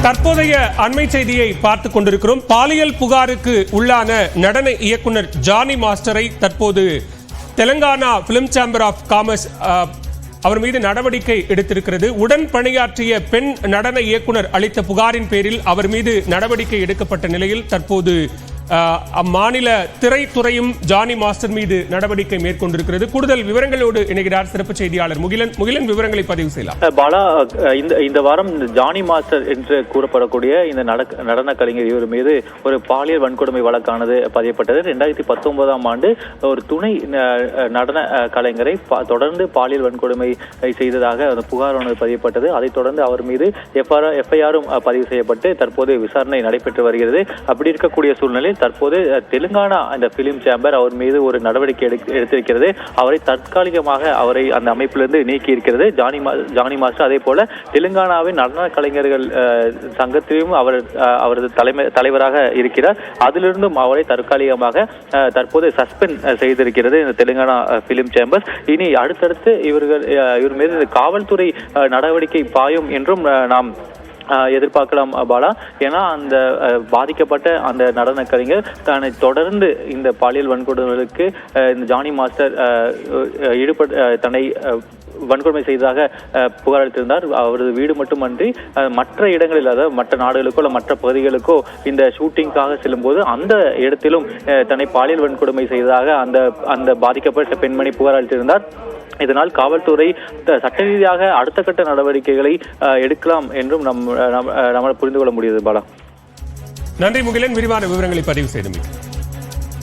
தற்போதைய அண்மை செய்தியை பார்த்துக் கொண்டிருக்கிறோம். பாலியல் புகாருக்கு உள்ளான நடன இயக்குனர் ஜானி மாஸ்டரை தற்போது Telangana film chamber of commerce அவர் மீது நடவடிக்கை எடுத்திருக்கிறது. உடன் பணியாற்றிய பெண் நடன இயக்குனர் அளித்த புகாரின் பேரில் அவர் மீது நடவடிக்கை எடுக்கப்பட்ட நிலையில் தற்போது அம்மாநில திரைத்துறையும் ஜானி மாஸ்டர் மீது நடவடிக்கை மேற்கொண்டிருக்கிறது. கூடுதல் விவரங்களோடு இணைகிறார் சிறப்பு செய்தியாளர் முகிலன். விவரங்களை பதிவு செய்யலாம். பாலா, இந்த வாரம் ஜானி மாஸ்டர் என்று கூறப்படக்கூடிய இந்த நடன கலைஞர் இவர் மீது ஒரு பாலியல் வன்கொடுமை வழக்கானது பதியப்பட்டது. 2019ஆம் ஆண்டு ஒரு துணை நடன கலைஞரை தொடர்ந்து பாலியல் வன்கொடுமை செய்ததாக அந்த புகார் ஒன்று பதியப்பட்டது. அதைத் தொடர்ந்து அவர் மீது எஃப்ஐஆரும் பதிவு செய்யப்பட்டு தற்போது விசாரணை நடைபெற்று வருகிறது. அப்படி இருக்கக்கூடிய சூழ்நிலை தற்போது தெலுங்கானா அந்த பிலிம் சேம்பர் அவர் மீது ஒரு நடவடிக்கை எடுத்திருக்கிறது. அவரை தற்காலிகமாக அவரை அந்த அமைப்பிலிருந்து நீக்கி இருக்கிறது ஜானி மாஸ்டர். அதே போல தெலுங்கானாவின் நடன கலைஞர்கள் சங்கத்திலும் அவரது தலைவராக இருக்கிறார். அதிலிருந்தும் அவரை தற்காலிகமாக தற்போது சஸ்பெண்ட் செய்திருக்கிறது இந்த தெலுங்கானா பிலிம் சேம்பர். இனி அடுத்தடுத்து இவர் மீது காவல்துறை நடவடிக்கை பாயும் என்றும் நாம் எதிர்பார்க்கலாம் பாலா. ஏன்னா அந்த பாதிக்கப்பட்ட அந்த நடன கலைஞர் தன்னை தொடர்ந்து இந்த பாலியல் வன்கொடுமைகளுக்கு இந்த ஜானி மாஸ்டர் தன்னை வன்கொடுமை செய்ததாக புகார் அளித்திருந்தார். அவரது வீடு மட்டுமன்றி மற்ற இடங்களில், அதாவது மற்ற நாடுகளுக்கோ அல்ல மற்ற பகுதிகளுக்கோ இந்த ஷூட்டிங்காக செல்லும் போது அந்த இடத்திலும் தன்னை பாலியல் வன்கொடுமை செய்ததாக அந்த பாதிக்கப்பட்ட பெண்மணி புகார் அளித்திருந்தார். இதனால் காவல்துறை சட்ட ரீதியாக அடுத்த கட்ட நடவடிக்கைகளை எடுக்கலாம் என்றும் நம்மால் புரிந்து கொள்ள முடியுது பாலா. நன்றி முகிலன், விரிவான விவரங்களை பதிவு செய்தமைக்கு.